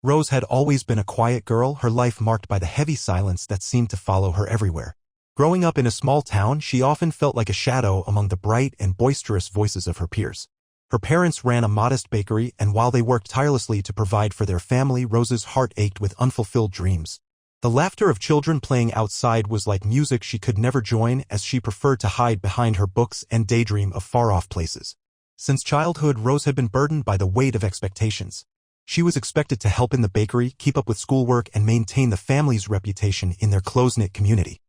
Rose had always been a quiet girl, her life marked by the heavy silence that seemed to follow her everywhere. Growing up in a small town, she often felt like a shadow among the bright and boisterous voices of her peers. Her parents ran a modest bakery, and while they worked tirelessly to provide for their family, Rose's heart ached with unfulfilled dreams. The laughter of children playing outside was like music she could never join, as she preferred to hide behind her books and daydream of far-off places. Since childhood, Rose had been burdened by the weight of expectations. She was expected to help in the bakery, keep up with schoolwork, and maintain the family's reputation in their close-knit community.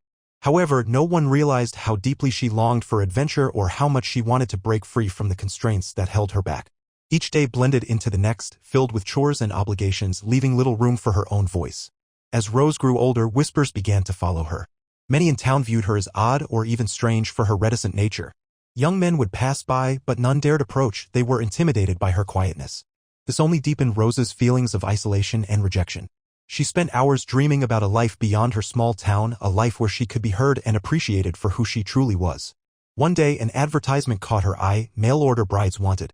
However, no one realized how deeply she longed for adventure or how much she wanted to break free from the constraints that held her back. Each day blended into the next, filled with chores and obligations, leaving little room for her own voice. As Rose grew older, whispers began to follow her. Many in town viewed her as odd or even strange for her reticent nature. Young men would pass by, but none dared approach. They were intimidated by her quietness. This only deepened Rose's feelings of isolation and rejection. She spent hours dreaming about a life beyond her small town, a life where she could be heard and appreciated for who she truly was. One day, an advertisement caught her eye: mail order brides wanted.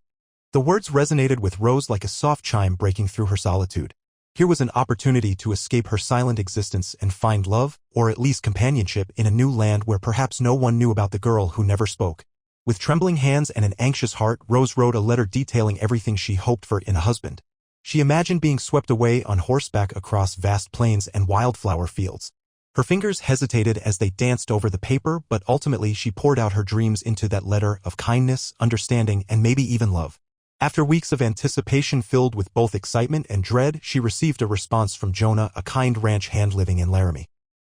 The words resonated with Rose like a soft chime breaking through her solitude. Here was an opportunity to escape her silent existence and find love, or at least companionship, in a new land where perhaps no one knew about the girl who never spoke. With trembling hands and an anxious heart, Rose wrote a letter detailing everything she hoped for in a husband. She imagined being swept away on horseback across vast plains and wildflower fields. Her fingers hesitated as they danced over the paper, but ultimately she poured out her dreams into that letter of kindness, understanding, and maybe even love. After weeks of anticipation filled with both excitement and dread, she received a response from Jonah, a kind ranch hand living in Laramie.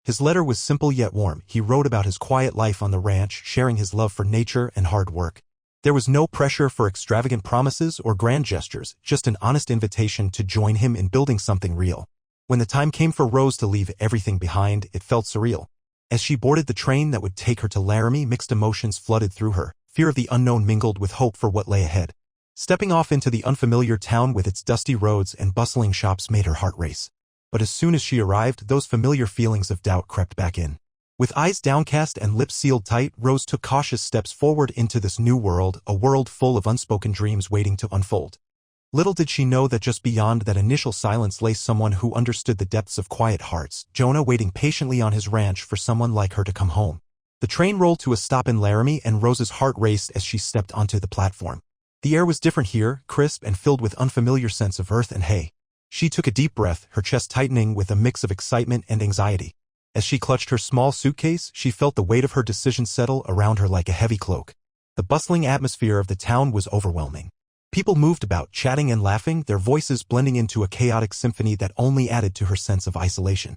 His letter was simple yet warm. He wrote about his quiet life on the ranch, sharing his love for nature and hard work. There was no pressure for extravagant promises or grand gestures, just an honest invitation to join him in building something real. When the time came for Rose to leave everything behind, it felt surreal. As she boarded the train that would take her to Laramie, mixed emotions flooded through her. Fear of the unknown mingled with hope for what lay ahead. Stepping off into the unfamiliar town with its dusty roads and bustling shops made her heart race. But as soon as she arrived, those familiar feelings of doubt crept back in. With eyes downcast and lips sealed tight, Rose took cautious steps forward into this new world, a world full of unspoken dreams waiting to unfold. Little did she know that just beyond that initial silence lay someone who understood the depths of quiet hearts, Jonah waiting patiently on his ranch for someone like her to come home. The train rolled to a stop in Laramie, and Rose's heart raced as she stepped onto the platform. The air was different here, crisp and filled with unfamiliar scents of earth and hay. She took a deep breath, her chest tightening with a mix of excitement and anxiety. As she clutched her small suitcase, she felt the weight of her decision settle around her like a heavy cloak. The bustling atmosphere of the town was overwhelming. People moved about, chatting and laughing, their voices blending into a chaotic symphony that only added to her sense of isolation.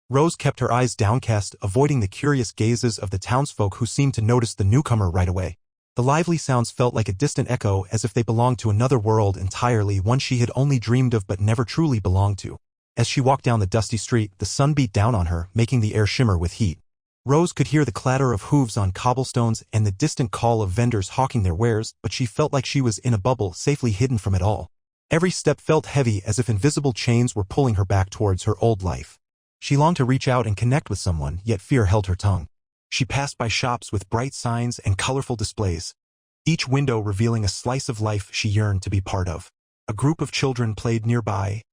Rose kept her eyes downcast, avoiding the curious gazes of the townsfolk who seemed to notice the newcomer right away. The lively sounds felt like a distant echo, as if they belonged to another world entirely, one she had only dreamed of but never truly belonged to. As she walked down the dusty street, the sun beat down on her, making the air shimmer with heat. Rose could hear the clatter of hooves on cobblestones and the distant call of vendors hawking their wares, but she felt like she was in a bubble, safely hidden from it all. Every step felt heavy, as if invisible chains were pulling her back towards her old life. She longed to reach out and connect with someone, yet fear held her tongue. She passed by shops with bright signs and colorful displays, each window revealing a slice of life she yearned to be part of. A group of children played nearby,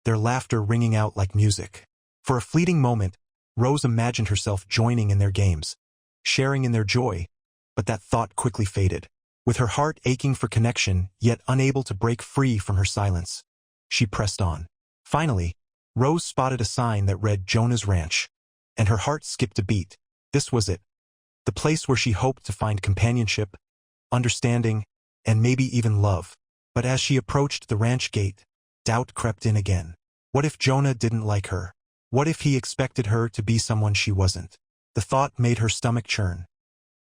their laughter ringing out like music. For a fleeting moment, Rose imagined herself joining in their games, sharing in their joy, but that thought quickly faded. With her heart aching for connection, yet unable to break free from her silence, she pressed on. Finally, Rose spotted a sign that read Jonah's Ranch, and her heart skipped a beat. This was it. The place where she hoped to find companionship, understanding, and maybe even love. But as she approached the ranch gate, doubt crept in again. What if Jonah didn't like her? What if he expected her to be someone she wasn't? The thought made her stomach churn.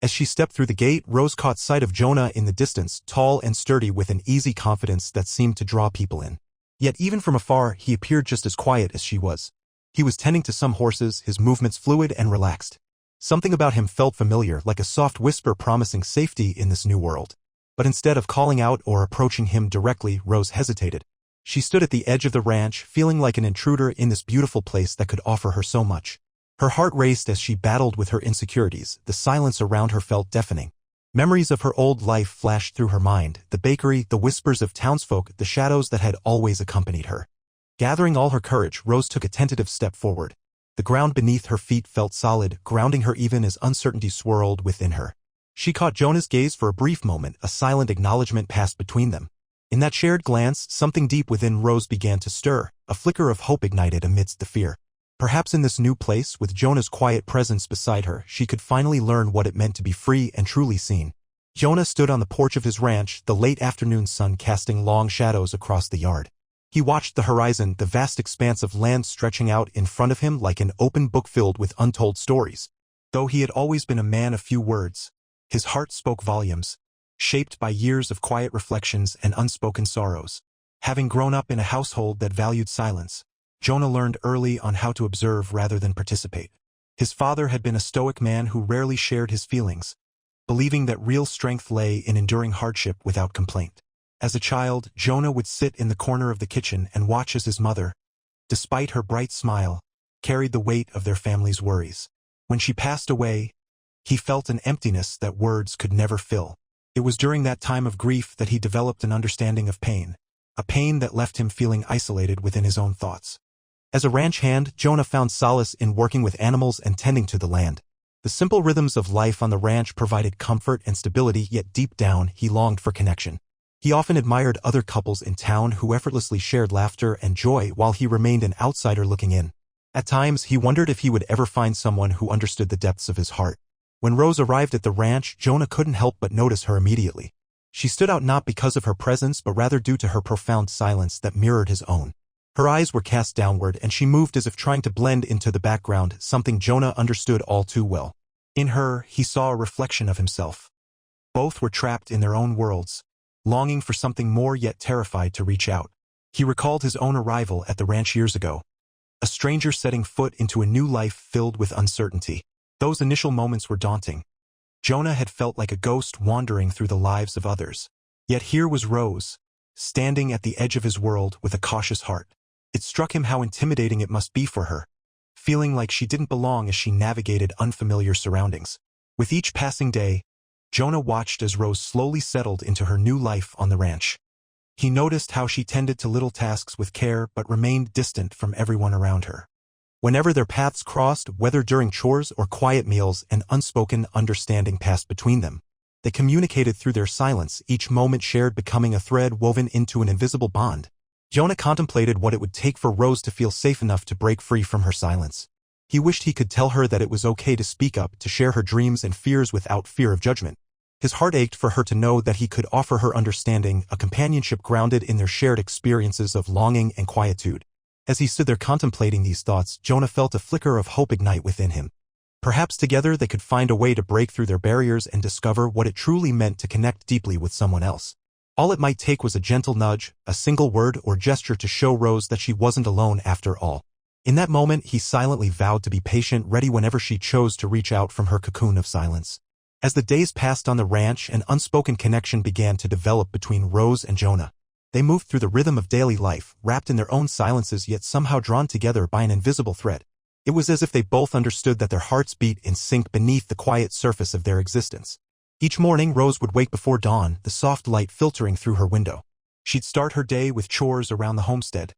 As she stepped through the gate, Rose caught sight of Jonah in the distance, tall and sturdy with an easy confidence that seemed to draw people in. Yet even from afar, he appeared just as quiet as she was. He was tending to some horses, his movements fluid and relaxed. Something about him felt familiar, like a soft whisper promising safety in this new world. But instead of calling out or approaching him directly, Rose hesitated. She stood at the edge of the ranch, feeling like an intruder in this beautiful place that could offer her so much. Her heart raced as she battled with her insecurities. The silence around her felt deafening. Memories of her old life flashed through her mind, the bakery, the whispers of townsfolk, the shadows that had always accompanied her. Gathering all her courage, Rose took a tentative step forward. The ground beneath her feet felt solid, grounding her even as uncertainty swirled within her. She caught Jonah's gaze for a brief moment, a silent acknowledgement passed between them. In that shared glance, something deep within Rose began to stir, a flicker of hope ignited amidst the fear. Perhaps in this new place, with Jonah's quiet presence beside her, she could finally learn what it meant to be free and truly seen. Jonah stood on the porch of his ranch, the late afternoon sun casting long shadows across the yard. He watched the horizon, the vast expanse of land stretching out in front of him like an open book filled with untold stories. Though he had always been a man of few words, his heart spoke volumes, shaped by years of quiet reflections and unspoken sorrows. Having grown up in a household that valued silence, Jonah learned early on how to observe rather than participate. His father had been a stoic man who rarely shared his feelings, believing that real strength lay in enduring hardship without complaint. As a child, Jonah would sit in the corner of the kitchen and watch as his mother, despite her bright smile, carried the weight of their family's worries. When she passed away, he felt an emptiness that words could never fill. It was during that time of grief that he developed an understanding of pain, a pain that left him feeling isolated within his own thoughts. As a ranch hand, Jonah found solace in working with animals and tending to the land. The simple rhythms of life on the ranch provided comfort and stability, yet deep down, he longed for connection. He often admired other couples in town who effortlessly shared laughter and joy while he remained an outsider looking in. At times, he wondered if he would ever find someone who understood the depths of his heart. When Rose arrived at the ranch, Jonah couldn't help but notice her immediately. She stood out not because of her presence but rather due to her profound silence that mirrored his own. Her eyes were cast downward and she moved as if trying to blend into the background, something Jonah understood all too well. In her, he saw a reflection of himself. Both were trapped in their own worlds, longing for something more yet terrified to reach out. He recalled his own arrival at the ranch years ago, a stranger setting foot into a new life filled with uncertainty. Those initial moments were daunting. Jonah had felt like a ghost wandering through the lives of others. Yet here was Rose, standing at the edge of his world with a cautious heart. It struck him how intimidating it must be for her, feeling like she didn't belong as she navigated unfamiliar surroundings. With each passing day, Jonah watched as Rose slowly settled into her new life on the ranch. He noticed how she tended to little tasks with care but remained distant from everyone around her. Whenever their paths crossed, whether during chores or quiet meals, an unspoken understanding passed between them. They communicated through their silence, each moment shared becoming a thread woven into an invisible bond. Jonah contemplated what it would take for Rose to feel safe enough to break free from her silence. He wished he could tell her that it was okay to speak up, to share her dreams and fears without fear of judgment. His heart ached for her to know that he could offer her understanding, a companionship grounded in their shared experiences of longing and quietude. As he stood there contemplating these thoughts, Jonah felt a flicker of hope ignite within him. Perhaps together they could find a way to break through their barriers and discover what it truly meant to connect deeply with someone else. All it might take was a gentle nudge, a single word or gesture to show Rose that she wasn't alone after all. In that moment, he silently vowed to be patient, ready whenever she chose to reach out from her cocoon of silence. As the days passed on the ranch, an unspoken connection began to develop between Rose and Jonah. They moved through the rhythm of daily life, wrapped in their own silences yet somehow drawn together by an invisible thread. It was as if they both understood that their hearts beat in sync beneath the quiet surface of their existence. Each morning, Rose would wake before dawn, the soft light filtering through her window. She'd start her day with chores around the homestead,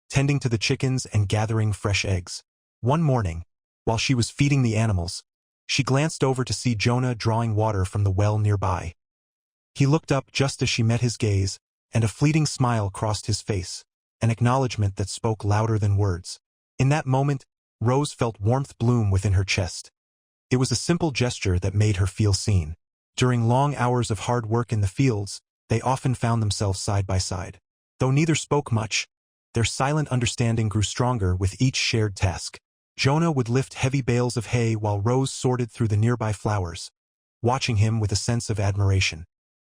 tending to the chickens and gathering fresh eggs. One morning, while she was feeding the animals, she glanced over to see Jonah drawing water from the well nearby. He looked up just as she met his gaze, and a fleeting smile crossed his face, an acknowledgement that spoke louder than words. In that moment, Rose felt warmth bloom within her chest. It was a simple gesture that made her feel seen. During long hours of hard work in the fields, they often found themselves side by side. Though neither spoke much, their silent understanding grew stronger with each shared task. Jonah would lift heavy bales of hay while Rose sorted through the nearby flowers, watching him with a sense of admiration.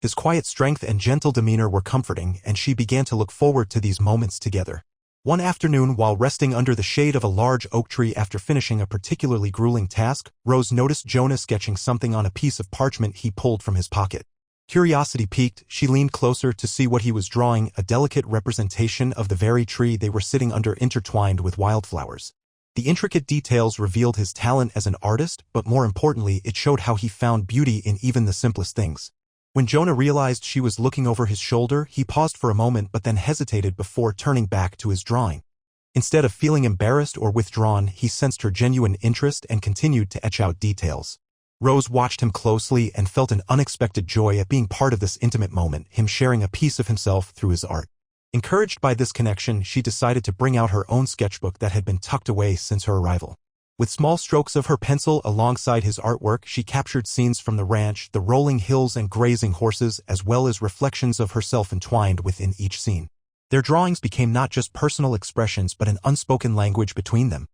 His quiet strength and gentle demeanor were comforting, and she began to look forward to these moments together. One afternoon, while resting under the shade of a large oak tree after finishing a particularly grueling task, Rose noticed Jonah sketching something on a piece of parchment he pulled from his pocket. Curiosity piqued, she leaned closer to see what he was drawing, a delicate representation of the very tree they were sitting under intertwined with wildflowers. The intricate details revealed his talent as an artist, but more importantly, it showed how he found beauty in even the simplest things. When Jonah realized she was looking over his shoulder, he paused for a moment but then hesitated before turning back to his drawing. Instead of feeling embarrassed or withdrawn, he sensed her genuine interest and continued to etch out details. Rose watched him closely and felt an unexpected joy at being part of this intimate moment, him sharing a piece of himself through his art. Encouraged by this connection, she decided to bring out her own sketchbook that had been tucked away since her arrival. With small strokes of her pencil alongside his artwork, she captured scenes from the ranch, the rolling hills and grazing horses, as well as reflections of herself entwined within each scene. Their drawings became not just personal expressions but an unspoken language between them.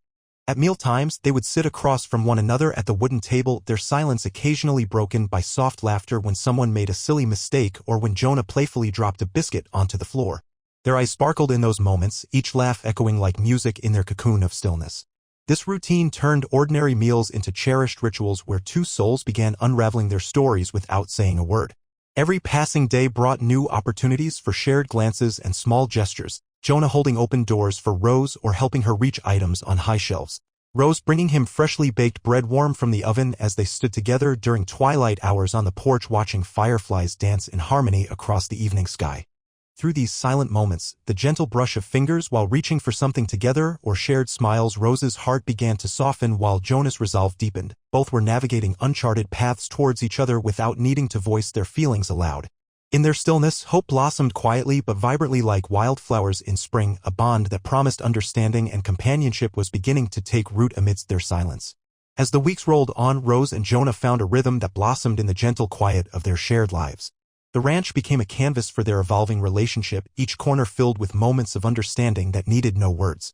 At meal times, they would sit across from one another at the wooden table, their silence occasionally broken by soft laughter when someone made a silly mistake or when Jonah playfully dropped a biscuit onto the floor. Their eyes sparkled in those moments, each laugh echoing like music in their cocoon of stillness. This routine turned ordinary meals into cherished rituals where two souls began unraveling their stories without saying a word. Every passing day brought new opportunities for shared glances and small gestures, Jonah holding open doors for Rose or helping her reach items on high shelves. Rose bringing him freshly baked bread warm from the oven as they stood together during twilight hours on the porch watching fireflies dance in harmony across the evening sky. Through these silent moments, the gentle brush of fingers while reaching for something together or shared smiles, Rose's heart began to soften while Jonah's resolve deepened. Both were navigating uncharted paths towards each other without needing to voice their feelings aloud. In their stillness, hope blossomed quietly but vibrantly like wildflowers in spring, a bond that promised understanding and companionship was beginning to take root amidst their silence. As the weeks rolled on, Rose and Jonah found a rhythm that blossomed in the gentle quiet of their shared lives. The ranch became a canvas for their evolving relationship, each corner filled with moments of understanding that needed no words.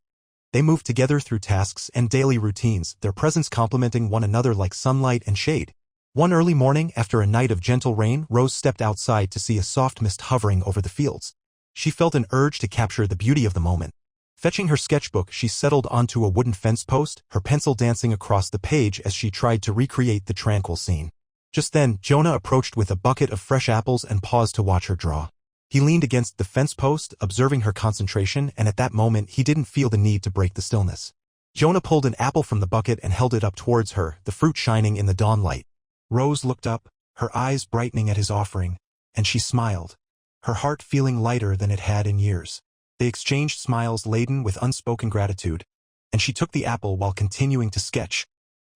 They moved together through tasks and daily routines, their presence complementing one another like sunlight and shade. One early morning, after a night of gentle rain, Rose stepped outside to see a soft mist hovering over the fields. She felt an urge to capture the beauty of the moment. Fetching her sketchbook, she settled onto a wooden fence post, her pencil dancing across the page as she tried to recreate the tranquil scene. Just then, Jonah approached with a bucket of fresh apples and paused to watch her draw. He leaned against the fence post, observing her concentration, and at that moment he didn't feel the need to break the stillness. Jonah pulled an apple from the bucket and held it up towards her, the fruit shining in the dawn light. Rose looked up, her eyes brightening at his offering, and she smiled, her heart feeling lighter than it had in years. They exchanged smiles laden with unspoken gratitude, and she took the apple while continuing to sketch,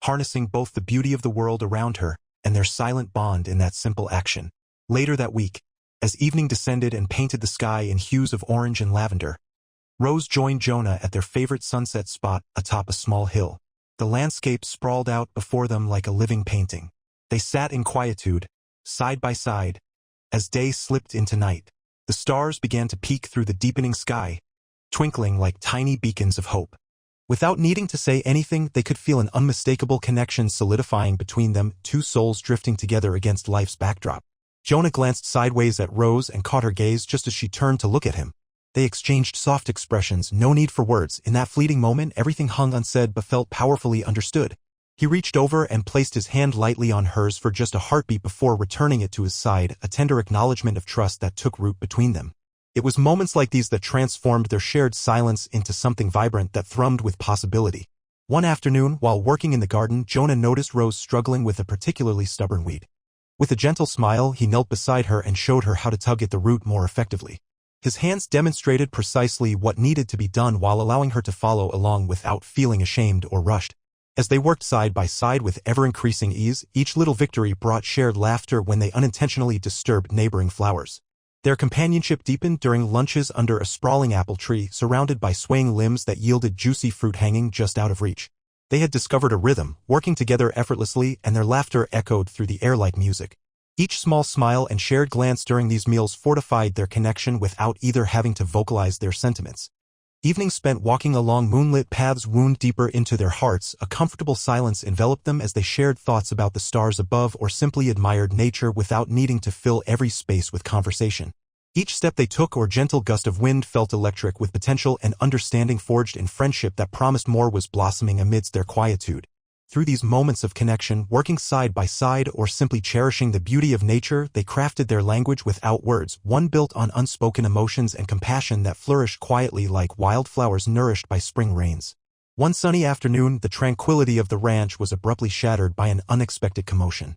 harnessing both the beauty of the world around her and their silent bond in that simple action. Later that week, as evening descended and painted the sky in hues of orange and lavender, Rose joined Jonah at their favorite sunset spot atop a small hill. The landscape sprawled out before them like a living painting. They sat in quietude, side by side. As day slipped into night, the stars began to peek through the deepening sky, twinkling like tiny beacons of hope. Without needing to say anything, they could feel an unmistakable connection solidifying between them, two souls drifting together against life's backdrop. Jonah glanced sideways at Rose and caught her gaze just as she turned to look at him. They exchanged soft expressions, no need for words. In that fleeting moment, everything hung unsaid but felt powerfully understood. He reached over and placed his hand lightly on hers for just a heartbeat before returning it to his side, a tender acknowledgement of trust that took root between them. It was moments like these that transformed their shared silence into something vibrant that thrummed with possibility. One afternoon, while working in the garden, Jonah noticed Rose struggling with a particularly stubborn weed. With a gentle smile, he knelt beside her and showed her how to tug at the root more effectively. His hands demonstrated precisely what needed to be done while allowing her to follow along without feeling ashamed or rushed. As they worked side by side with ever-increasing ease, each little victory brought shared laughter when they unintentionally disturbed neighboring flowers. Their companionship deepened during lunches under a sprawling apple tree, surrounded by swaying limbs that yielded juicy fruit hanging just out of reach. They had discovered a rhythm, working together effortlessly, and their laughter echoed through the air like music. Each small smile and shared glance during these meals fortified their connection without either having to vocalize their sentiments. Evenings spent walking along moonlit paths wound deeper into their hearts, a comfortable silence enveloped them as they shared thoughts about the stars above or simply admired nature without needing to fill every space with conversation. Each step they took or gentle gust of wind felt electric with potential and understanding forged in friendship that promised more was blossoming amidst their quietude. Through these moments of connection, working side by side or simply cherishing the beauty of nature, they crafted their language without words, one built on unspoken emotions and compassion that flourished quietly like wildflowers nourished by spring rains. One sunny afternoon, the tranquility of the ranch was abruptly shattered by an unexpected commotion.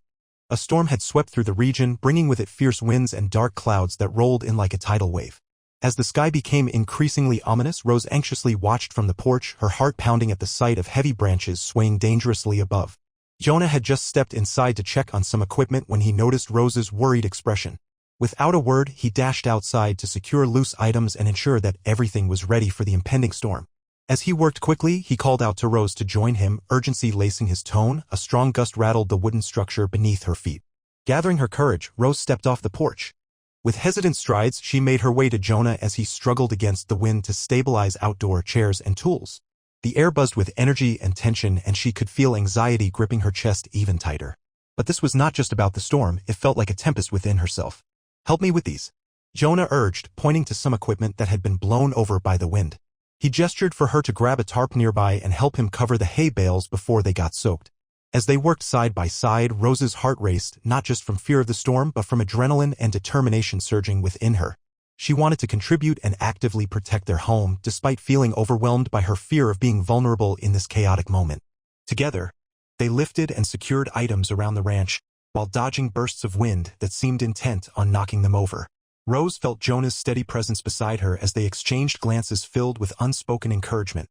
A storm had swept through the region, bringing with it fierce winds and dark clouds that rolled in like a tidal wave. As the sky became increasingly ominous, Rose anxiously watched from the porch, her heart pounding at the sight of heavy branches swaying dangerously above. Jonah had just stepped inside to check on some equipment when he noticed Rose's worried expression. Without a word, he dashed outside to secure loose items and ensure that everything was ready for the impending storm. As he worked quickly, he called out to Rose to join him, urgency lacing his tone. A strong gust rattled the wooden structure beneath her feet. Gathering her courage, Rose stepped off the porch. With hesitant strides, she made her way to Jonah as he struggled against the wind to stabilize outdoor chairs and tools. The air buzzed with energy and tension, and she could feel anxiety gripping her chest even tighter. But this was not just about the storm, it felt like a tempest within herself. "Help me with these," Jonah urged, pointing to some equipment that had been blown over by the wind. He gestured for her to grab a tarp nearby and help him cover the hay bales before they got soaked. As they worked side by side, Rose's heart raced, not just from fear of the storm but from adrenaline and determination surging within her. She wanted to contribute and actively protect their home, despite feeling overwhelmed by her fear of being vulnerable in this chaotic moment. Together, they lifted and secured items around the ranch, while dodging bursts of wind that seemed intent on knocking them over. Rose felt Jonah's steady presence beside her as they exchanged glances filled with unspoken encouragement.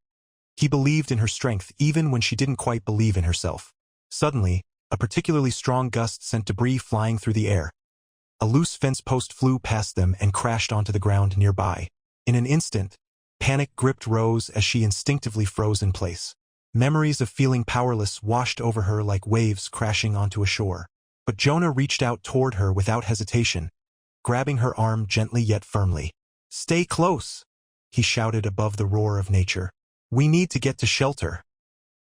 He believed in her strength even when she didn't quite believe in herself. Suddenly, a particularly strong gust sent debris flying through the air. A loose fence post flew past them and crashed onto the ground nearby. In an instant, panic gripped Rose as she instinctively froze in place. Memories of feeling powerless washed over her like waves crashing onto a shore. But Jonah reached out toward her without hesitation, grabbing her arm gently yet firmly. "Stay close," he shouted above the roar of nature. "We need to get to shelter."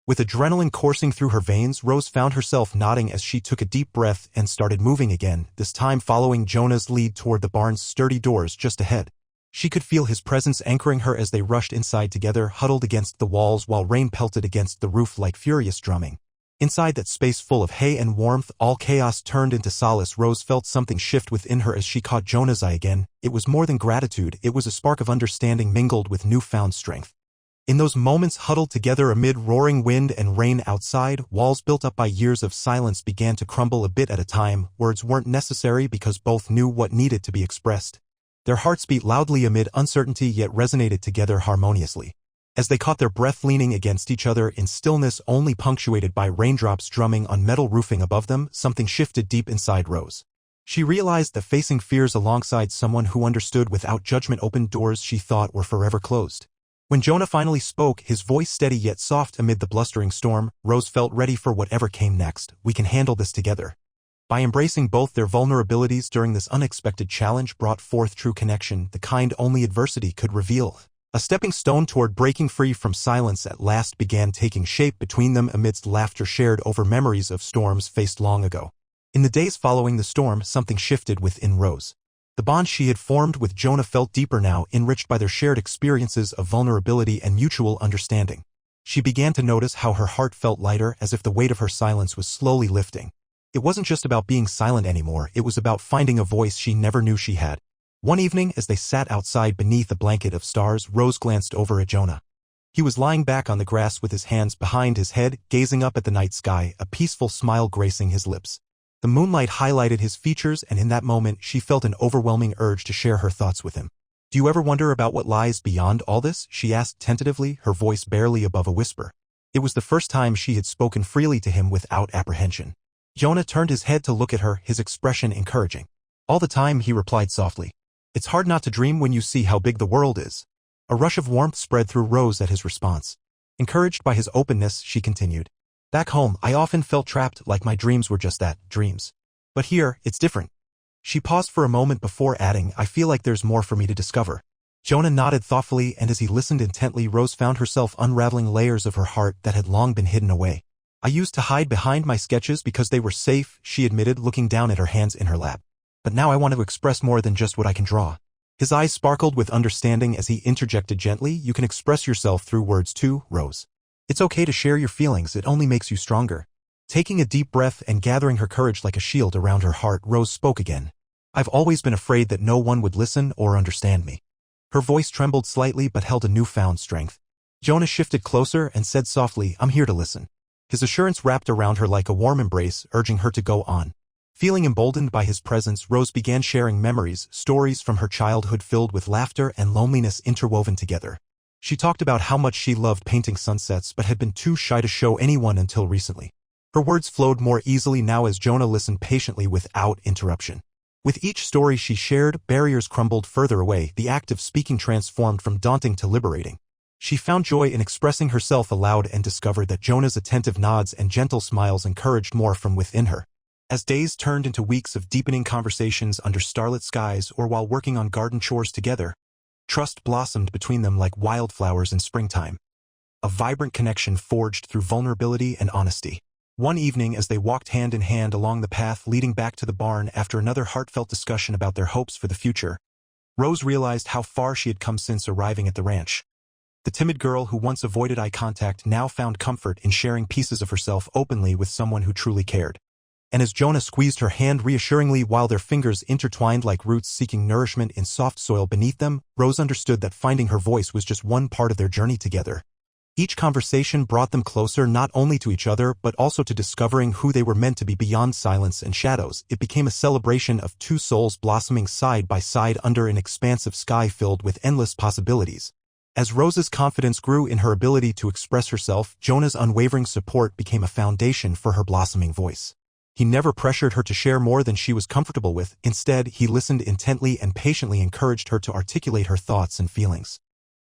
With adrenaline coursing through her veins, Rose found herself nodding as she took a deep breath and started moving again, this time following Jonah's lead toward the barn's sturdy doors just ahead. She could feel his presence anchoring her as they rushed inside together, huddled against the walls while rain pelted against the roof like furious drumming. Inside that space full of hay and warmth, all chaos turned into solace. Rose felt something shift within her as she caught Jonah's eye again. It was more than gratitude, it was a spark of understanding mingled with newfound strength. In those moments huddled together amid roaring wind and rain outside, walls built up by years of silence began to crumble a bit at a time. Words weren't necessary because both knew what needed to be expressed. Their hearts beat loudly amid uncertainty yet resonated together harmoniously. As they caught their breath leaning against each other in stillness only punctuated by raindrops drumming on metal roofing above them, something shifted deep inside Rose. She realized that facing fears alongside someone who understood without judgment opened doors she thought were forever closed. When Jonah finally spoke, his voice steady yet soft amid the blustering storm, Rose felt ready for whatever came next. "We can handle this together." By embracing both their vulnerabilities during this unexpected challenge brought forth true connection, the kind only adversity could reveal. A stepping stone toward breaking free from silence at last began taking shape between them amidst laughter shared over memories of storms faced long ago. In the days following the storm, something shifted within Rose. The bond she had formed with Jonah felt deeper now, enriched by their shared experiences of vulnerability and mutual understanding. She began to notice how her heart felt lighter, as if the weight of her silence was slowly lifting. It wasn't just about being silent anymore, it was about finding a voice she never knew she had. One evening, as they sat outside beneath a blanket of stars, Rose glanced over at Jonah. He was lying back on the grass with his hands behind his head, gazing up at the night sky, a peaceful smile gracing his lips. The moonlight highlighted his features, and in that moment she felt an overwhelming urge to share her thoughts with him. "Do you ever wonder about what lies beyond all this?" she asked tentatively, her voice barely above a whisper. It was the first time she had spoken freely to him without apprehension. Jonah turned his head to look at her, his expression encouraging. "All the time," he replied softly. "It's hard not to dream when you see how big the world is." A rush of warmth spread through Rose at his response. Encouraged by his openness, she continued. "Back home, I often felt trapped, like my dreams were just that, dreams. But here, it's different." She paused for a moment before adding, "I feel like there's more for me to discover." Jonah nodded thoughtfully, and as he listened intently, Rose found herself unraveling layers of her heart that had long been hidden away. "I used to hide behind my sketches because they were safe," she admitted, looking down at her hands in her lap. "But now I want to express more than just what I can draw." His eyes sparkled with understanding as he interjected gently, "You can express yourself through words too, Rose. It's okay to share your feelings, it only makes you stronger." Taking a deep breath and gathering her courage like a shield around her heart, Rose spoke again. "I've always been afraid that no one would listen or understand me." Her voice trembled slightly but held a newfound strength. Jonah shifted closer and said softly, "I'm here to listen." His assurance wrapped around her like a warm embrace, urging her to go on. Feeling emboldened by his presence, Rose began sharing memories, stories from her childhood filled with laughter and loneliness interwoven together. She talked about how much she loved painting sunsets but had been too shy to show anyone until recently. Her words flowed more easily now as Jonah listened patiently without interruption. With each story she shared, barriers crumbled further away, the act of speaking transformed from daunting to liberating. She found joy in expressing herself aloud and discovered that Jonah's attentive nods and gentle smiles encouraged more from within her. As days turned into weeks of deepening conversations under starlit skies or while working on garden chores together, trust blossomed between them like wildflowers in springtime. A vibrant connection forged through vulnerability and honesty. One evening, as they walked hand in hand along the path leading back to the barn after another heartfelt discussion about their hopes for the future, Rose realized how far she had come since arriving at the ranch. The timid girl who once avoided eye contact now found comfort in sharing pieces of herself openly with someone who truly cared. And as Jonah squeezed her hand reassuringly while their fingers intertwined like roots seeking nourishment in soft soil beneath them, Rose understood that finding her voice was just one part of their journey together. Each conversation brought them closer not only to each other but also to discovering who they were meant to be beyond silence and shadows. It became a celebration of two souls blossoming side by side under an expansive sky filled with endless possibilities. As Rose's confidence grew in her ability to express herself, Jonah's unwavering support became a foundation for her blossoming voice. He never pressured her to share more than she was comfortable with. Instead, he listened intently and patiently encouraged her to articulate her thoughts and feelings.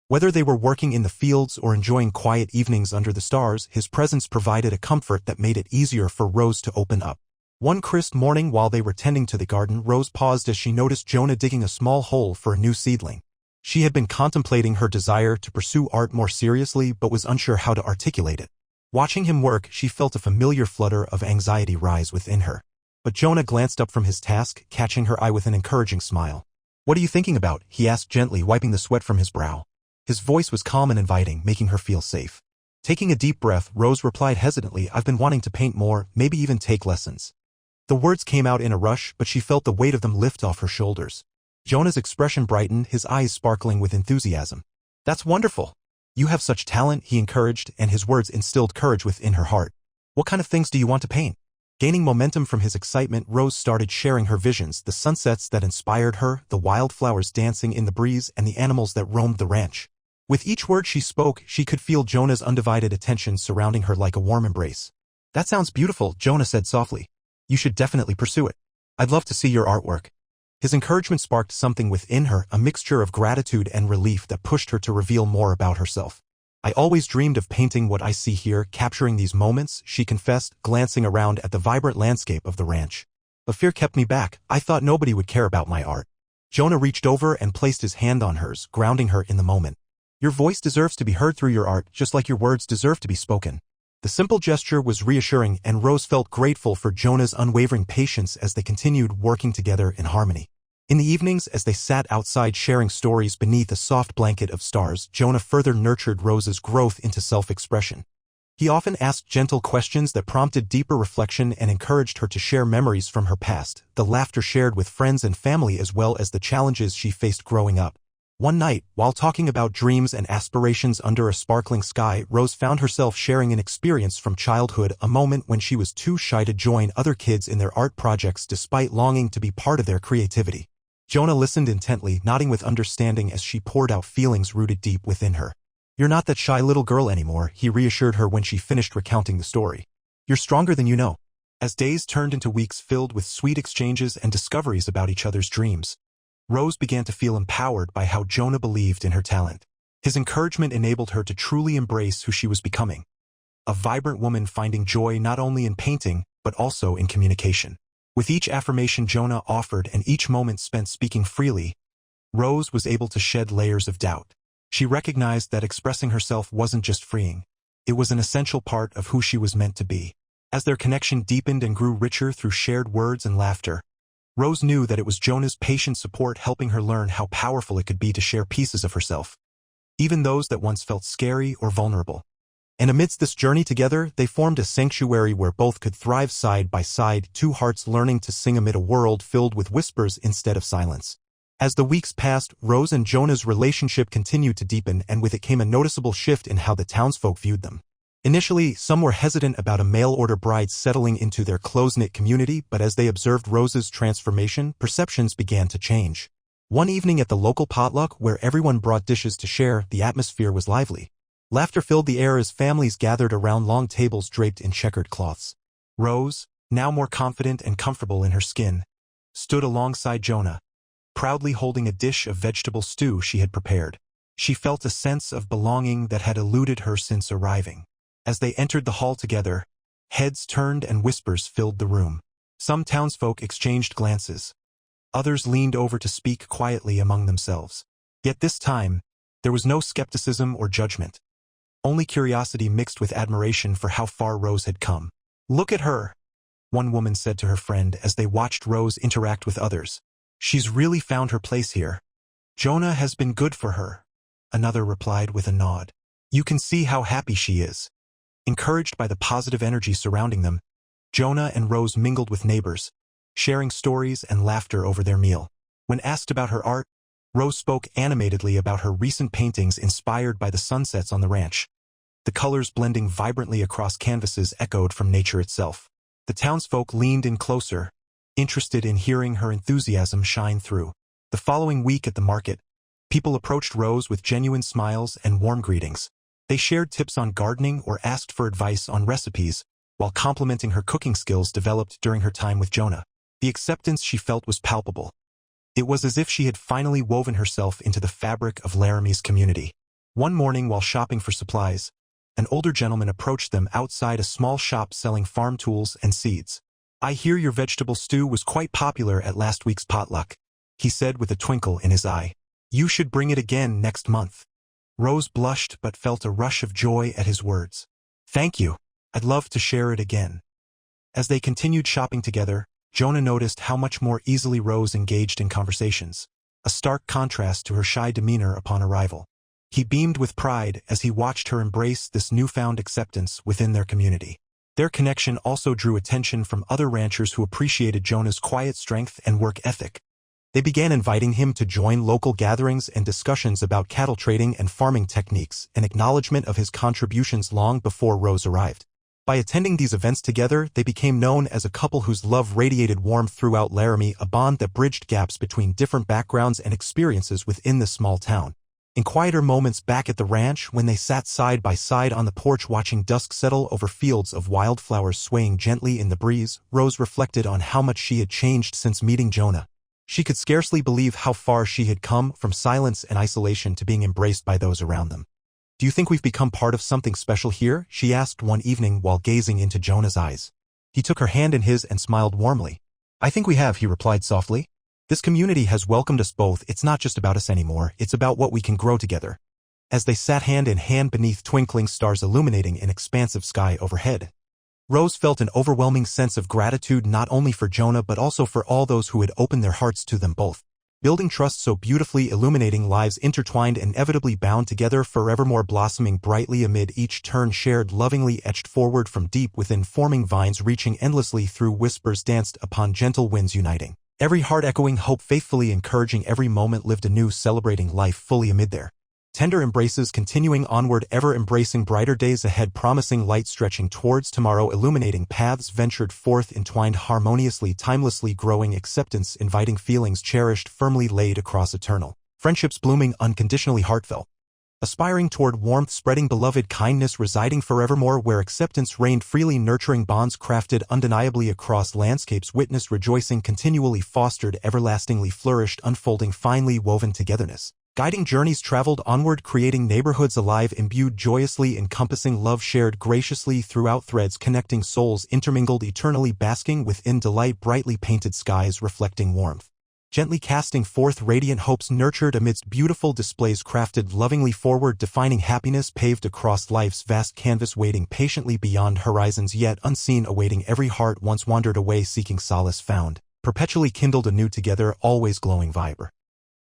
Whether they were working in the fields or enjoying quiet evenings under the stars, his presence provided a comfort that made it easier for Rose to open up. One crisp morning while they were tending to the garden, Rose paused as she noticed Jonah digging a small hole for a new seedling. She had been contemplating her desire to pursue art more seriously but was unsure how to articulate it. Watching him work, she felt a familiar flutter of anxiety rise within her. But Jonah glanced up from his task, catching her eye with an encouraging smile. "What are you thinking about?" he asked gently, wiping the sweat from his brow. His voice was calm and inviting, making her feel safe. Taking a deep breath, Rose replied hesitantly, "I've been wanting to paint more, maybe even take lessons." The words came out in a rush, but she felt the weight of them lift off her shoulders. Jonah's expression brightened, his eyes sparkling with enthusiasm. "That's wonderful. You have such talent," he encouraged, and his words instilled courage within her heart. "What kind of things do you want to paint?" Gaining momentum from his excitement, Rose started sharing her visions, the sunsets that inspired her, the wildflowers dancing in the breeze, and the animals that roamed the ranch. With each word she spoke, she could feel Jonah's undivided attention surrounding her like a warm embrace. "That sounds beautiful," Jonah said softly. "You should definitely pursue it. I'd love to see your artwork." His encouragement sparked something within her, a mixture of gratitude and relief that pushed her to reveal more about herself. "I always dreamed of painting what I see here, capturing these moments," she confessed, glancing around at the vibrant landscape of the ranch. "But fear kept me back. I thought nobody would care about my art." Jonah reached over and placed his hand on hers, grounding her in the moment. "Your voice deserves to be heard through your art, just like your words deserve to be spoken." The simple gesture was reassuring, and Rose felt grateful for Jonah's unwavering patience as they continued working together in harmony. In the evenings, as they sat outside sharing stories beneath a soft blanket of stars, Jonah further nurtured Rose's growth into self-expression. He often asked gentle questions that prompted deeper reflection and encouraged her to share memories from her past, the laughter shared with friends and family as well as the challenges she faced growing up. One night, while talking about dreams and aspirations under a sparkling sky, Rose found herself sharing an experience from childhood, a moment when she was too shy to join other kids in their art projects despite longing to be part of their creativity. Jonah listened intently, nodding with understanding as she poured out feelings rooted deep within her. "You're not that shy little girl anymore," he reassured her when she finished recounting the story. "You're stronger than you know." As days turned into weeks filled with sweet exchanges and discoveries about each other's dreams, Rose began to feel empowered by how Jonah believed in her talent. His encouragement enabled her to truly embrace who she was becoming. A vibrant woman finding joy not only in painting, but also in communication. With each affirmation Jonah offered and each moment spent speaking freely, Rose was able to shed layers of doubt. She recognized that expressing herself wasn't just freeing. It was an essential part of who she was meant to be. As their connection deepened and grew richer through shared words and laughter, Rose knew that it was Jonah's patient support helping her learn how powerful it could be to share pieces of herself, even those that once felt scary or vulnerable. And amidst this journey together, they formed a sanctuary where both could thrive side by side, two hearts learning to sing amid a world filled with whispers instead of silence. As the weeks passed, Rose and Jonah's relationship continued to deepen, and with it came a noticeable shift in how the townsfolk viewed them. Initially, some were hesitant about a mail-order bride settling into their close-knit community, but as they observed Rose's transformation, perceptions began to change. One evening at the local potluck, where everyone brought dishes to share, the atmosphere was lively. Laughter filled the air as families gathered around long tables draped in checkered cloths. Rose, now more confident and comfortable in her skin, stood alongside Jonah, proudly holding a dish of vegetable stew she had prepared. She felt a sense of belonging that had eluded her since arriving. As they entered the hall together, heads turned and whispers filled the room. Some townsfolk exchanged glances. Others leaned over to speak quietly among themselves. Yet this time, there was no skepticism or judgment. Only curiosity mixed with admiration for how far Rose had come. "Look at her," one woman said to her friend as they watched Rose interact with others. "She's really found her place here. Jonah has been good for her," another replied with a nod. "You can see how happy she is." Encouraged by the positive energy surrounding them, Jonah and Rose mingled with neighbors, sharing stories and laughter over their meal. When asked about her art, Rose spoke animatedly about her recent paintings inspired by the sunsets on the ranch. The colors blending vibrantly across canvases echoed from nature itself. The townsfolk leaned in closer, interested in hearing her enthusiasm shine through. The following week at the market, people approached Rose with genuine smiles and warm greetings. They shared tips on gardening or asked for advice on recipes, while complimenting her cooking skills developed during her time with Jonah. The acceptance she felt was palpable. It was as if she had finally woven herself into the fabric of Laramie's community. One morning while shopping for supplies, an older gentleman approached them outside a small shop selling farm tools and seeds. "I hear your vegetable stew was quite popular at last week's potluck," he said with a twinkle in his eye. "You should bring it again next month." Rose blushed but felt a rush of joy at his words. "Thank you. I'd love to share it again." As they continued shopping together, Jonah noticed how much more easily Rose engaged in conversations, a stark contrast to her shy demeanor upon arrival. He beamed with pride as he watched her embrace this newfound acceptance within their community. Their connection also drew attention from other ranchers who appreciated Jonah's quiet strength and work ethic. They began inviting him to join local gatherings and discussions about cattle trading and farming techniques, an acknowledgement of his contributions long before Rose arrived. By attending these events together, they became known as a couple whose love radiated warmth throughout Laramie, a bond that bridged gaps between different backgrounds and experiences within the small town. In quieter moments back at the ranch, when they sat side by side on the porch watching dusk settle over fields of wildflowers swaying gently in the breeze, Rose reflected on how much she had changed since meeting Jonah. She could scarcely believe how far she had come from silence and isolation to being embraced by those around them. "Do you think we've become part of something special here?" she asked one evening while gazing into Jonah's eyes. He took her hand in his and smiled warmly. "I think we have," he replied softly. "This community has welcomed us both. It's not just about us anymore, it's about what we can grow together." As they sat hand in hand beneath twinkling stars illuminating an expansive sky overhead, Rose felt an overwhelming sense of gratitude not only for Jonah but also for all those who had opened their hearts to them both. Building trust so beautifully, illuminating lives intertwined, inevitably bound together, forevermore blossoming brightly amid each turn, shared lovingly etched forward from deep within, forming vines reaching endlessly through, whispers danced upon, gentle winds uniting. Every heart echoing hope, faithfully encouraging every moment lived anew, celebrating life fully amid their tender embraces, continuing onward, ever embracing brighter days ahead, promising light stretching towards tomorrow, illuminating paths ventured forth, entwined harmoniously, timelessly growing, acceptance inviting, feelings cherished, firmly laid across eternal, friendships blooming unconditionally, heartfelt, aspiring toward warmth, spreading beloved kindness, residing forevermore where acceptance reigned freely, nurturing bonds crafted undeniably across landscapes, witnessed, rejoicing continually fostered, everlastingly flourished, unfolding finely woven togetherness. Guiding journeys traveled onward, creating neighborhoods alive, imbued joyously, encompassing love shared graciously throughout, threads connecting souls intermingled, eternally basking within delight, brightly painted skies reflecting warmth, gently casting forth radiant hopes, nurtured amidst beautiful displays crafted lovingly forward, defining happiness paved across life's vast canvas, waiting patiently beyond horizons yet unseen, awaiting every heart once wandered away, seeking solace found, perpetually kindled anew together, always glowing vibrant.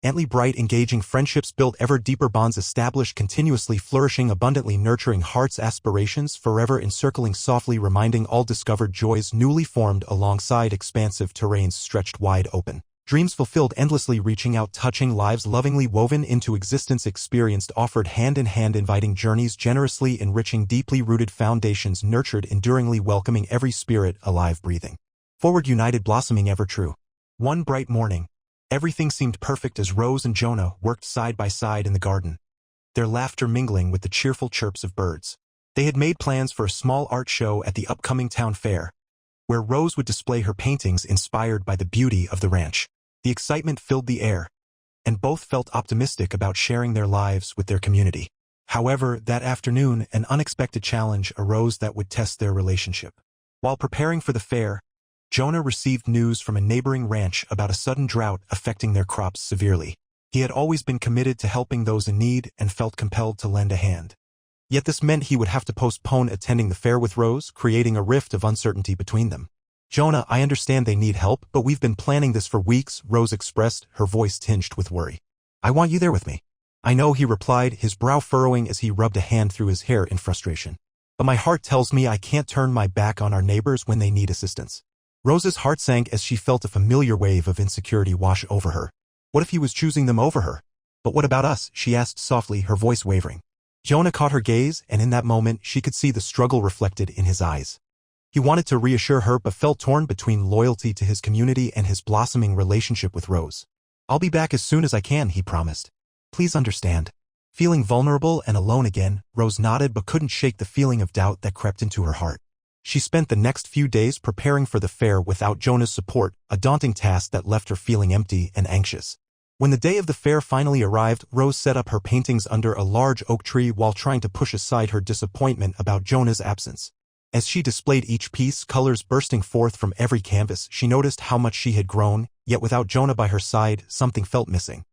Antly bright, engaging friendships built, ever deeper bonds established, continuously flourishing, abundantly nurturing hearts' aspirations, forever encircling, softly reminding all discovered joys newly formed alongside expansive terrains stretched wide open. Dreams fulfilled endlessly, reaching out, touching lives, lovingly woven into existence, experienced, offered hand in hand, inviting journeys, generously enriching, deeply rooted foundations, nurtured, enduringly welcoming every spirit, alive, breathing. Forward, united, blossoming, ever true. One bright morning, everything seemed perfect as Rose and Jonah worked side by side in the garden, their laughter mingling with the cheerful chirps of birds. They had made plans for a small art show at the upcoming town fair, where Rose would display her paintings inspired by the beauty of the ranch. The excitement filled the air, and both felt optimistic about sharing their lives with their community. However, that afternoon, an unexpected challenge arose that would test their relationship. While preparing for the fair, Jonah received news from a neighboring ranch about a sudden drought affecting their crops severely. He had always been committed to helping those in need and felt compelled to lend a hand. Yet this meant he would have to postpone attending the fair with Rose, creating a rift of uncertainty between them. "Jonah, I understand they need help, but we've been planning this for weeks," Rose expressed, her voice tinged with worry. "I want you there with me." "I know," he replied, his brow furrowing as he rubbed a hand through his hair in frustration. "But my heart tells me I can't turn my back on our neighbors when they need assistance." Rose's heart sank as she felt a familiar wave of insecurity wash over her. What if he was choosing them over her? "But what about us?" she asked softly, her voice wavering. Jonah caught her gaze, and in that moment she could see the struggle reflected in his eyes. He wanted to reassure her but felt torn between loyalty to his community and his blossoming relationship with Rose. "I'll be back as soon as I can," he promised. "Please understand." Feeling vulnerable and alone again, Rose nodded but couldn't shake the feeling of doubt that crept into her heart. She spent the next few days preparing for the fair without Jonah's support, a daunting task that left her feeling empty and anxious. When the day of the fair finally arrived, Rose set up her paintings under a large oak tree while trying to push aside her disappointment about Jonah's absence. As she displayed each piece, colors bursting forth from every canvas, she noticed how much she had grown, yet without Jonah by her side, something felt missing.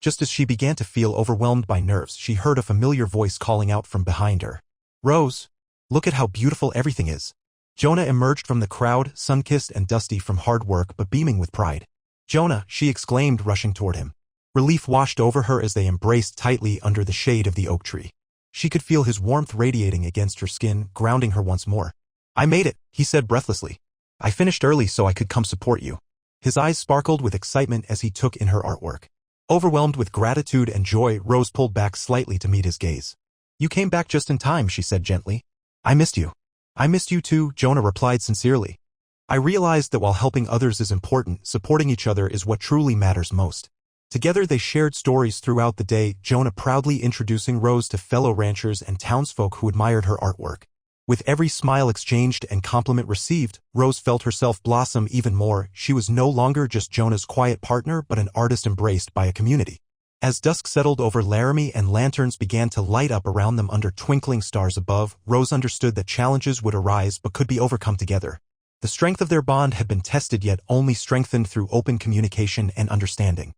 Just as she began to feel overwhelmed by nerves, she heard a familiar voice calling out from behind her. "Rose, look at how beautiful everything is." Jonah emerged from the crowd, sun-kissed and dusty from hard work but beaming with pride. "Jonah," she exclaimed, rushing toward him. Relief washed over her as they embraced tightly under the shade of the oak tree. She could feel his warmth radiating against her skin, grounding her once more. "I made it," he said breathlessly. "I finished early so I could come support you." His eyes sparkled with excitement as he took in her artwork. Overwhelmed with gratitude and joy, Rose pulled back slightly to meet his gaze. "You came back just in time," she said gently. "I missed you." "I missed you too," Jonah replied sincerely. "I realized that while helping others is important, supporting each other is what truly matters most." Together they shared stories throughout the day, Jonah proudly introducing Rose to fellow ranchers and townsfolk who admired her artwork. With every smile exchanged and compliment received, Rose felt herself blossom even more. She was no longer just Jonah's quiet partner but an artist embraced by a community. As dusk settled over Laramie and lanterns began to light up around them under twinkling stars above, Rose understood that challenges would arise but could be overcome together. The strength of their bond had been tested yet only strengthened through open communication and understanding.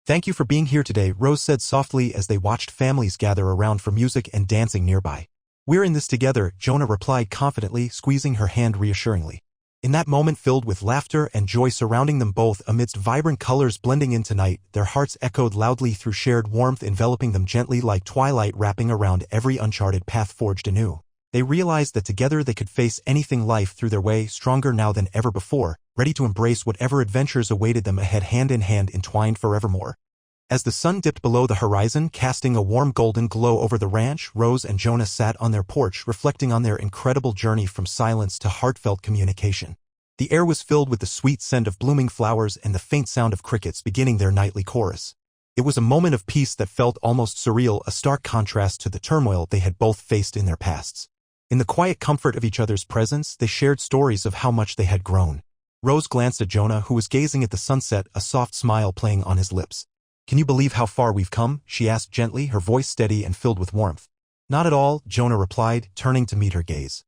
"Thank you for being here today," Rose said softly as they watched families gather around for music and dancing nearby. "We're in this together," Jonah replied confidently, squeezing her hand reassuringly. In that moment filled with laughter and joy surrounding them both amidst vibrant colors blending into night, their hearts echoed loudly through shared warmth enveloping them gently like twilight wrapping around every uncharted path forged anew. They realized that together they could face anything life threw their way, stronger now than ever before, ready to embrace whatever adventures awaited them ahead, hand in hand entwined forevermore. As the sun dipped below the horizon, casting a warm golden glow over the ranch, Rose and Jonah sat on their porch reflecting on their incredible journey from silence to heartfelt communication. The air was filled with the sweet scent of blooming flowers and the faint sound of crickets beginning their nightly chorus. It was a moment of peace that felt almost surreal, a stark contrast to the turmoil they had both faced in their pasts. In the quiet comfort of each other's presence, they shared stories of how much they had grown. Rose glanced at Jonah, who was gazing at the sunset, a soft smile playing on his lips. "Can you believe how far we've come?" she asked gently, her voice steady and filled with warmth. "Not at all," Jonah replied, turning to meet her gaze.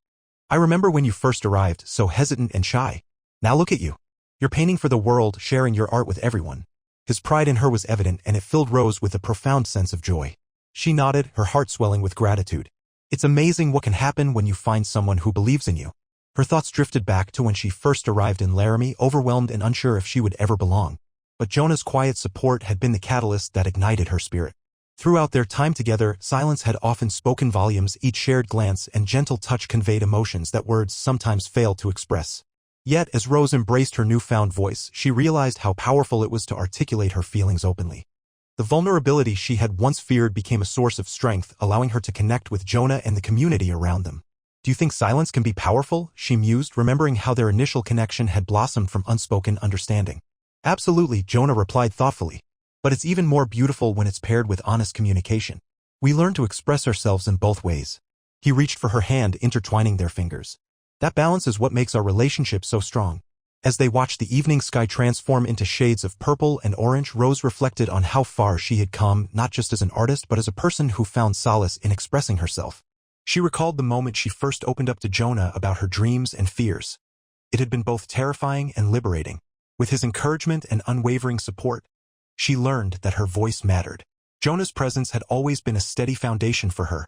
"I remember when you first arrived, so hesitant and shy. Now look at you. You're painting for the world, sharing your art with everyone." His pride in her was evident, and it filled Rose with a profound sense of joy. She nodded, her heart swelling with gratitude. "It's amazing what can happen when you find someone who believes in you." Her thoughts drifted back to when she first arrived in Laramie, overwhelmed and unsure if she would ever belong. But Jonah's quiet support had been the catalyst that ignited her spirit. Throughout their time together, silence had often spoken volumes, each shared glance and gentle touch conveyed emotions that words sometimes fail to express. Yet, as Rose embraced her newfound voice, she realized how powerful it was to articulate her feelings openly. The vulnerability she had once feared became a source of strength, allowing her to connect with Jonah and the community around them. "Do you think silence can be powerful?" she mused, remembering how their initial connection had blossomed from unspoken understanding. "Absolutely," Jonah replied thoughtfully. "But it's even more beautiful when it's paired with honest communication. We learn to express ourselves in both ways." He reached for her hand, intertwining their fingers. "That balance is what makes our relationship so strong." As they watched the evening sky transform into shades of purple and orange, Rose reflected on how far she had come, not just as an artist but as a person who found solace in expressing herself. She recalled the moment she first opened up to Jonah about her dreams and fears. It had been both terrifying and liberating. With his encouragement and unwavering support, she learned that her voice mattered. Jonah's presence had always been a steady foundation for her,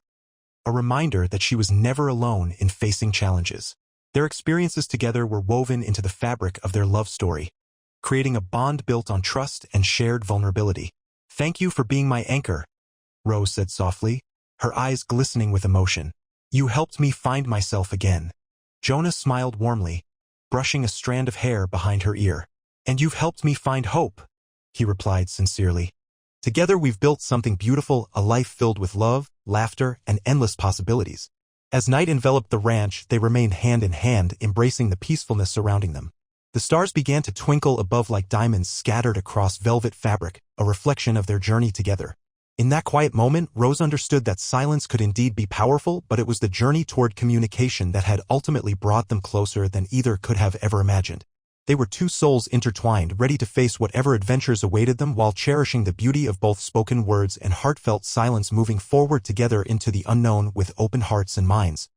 a reminder that she was never alone in facing challenges. Their experiences together were woven into the fabric of their love story, creating a bond built on trust and shared vulnerability. "Thank you for being my anchor," Rose said softly, her eyes glistening with emotion. "You helped me find myself again." Jonah smiled warmly, brushing a strand of hair behind her ear. "And you've helped me find hope," he replied sincerely. "Together we've built something beautiful, a life filled with love, laughter, and endless possibilities." As night enveloped the ranch, they remained hand in hand, embracing the peacefulness surrounding them. The stars began to twinkle above like diamonds scattered across velvet fabric, a reflection of their journey together. In that quiet moment, Rose understood that silence could indeed be powerful, but it was the journey toward communication that had ultimately brought them closer than either could have ever imagined. They were two souls intertwined, ready to face whatever adventures awaited them while cherishing the beauty of both spoken words and heartfelt silence, moving forward together into the unknown with open hearts and minds.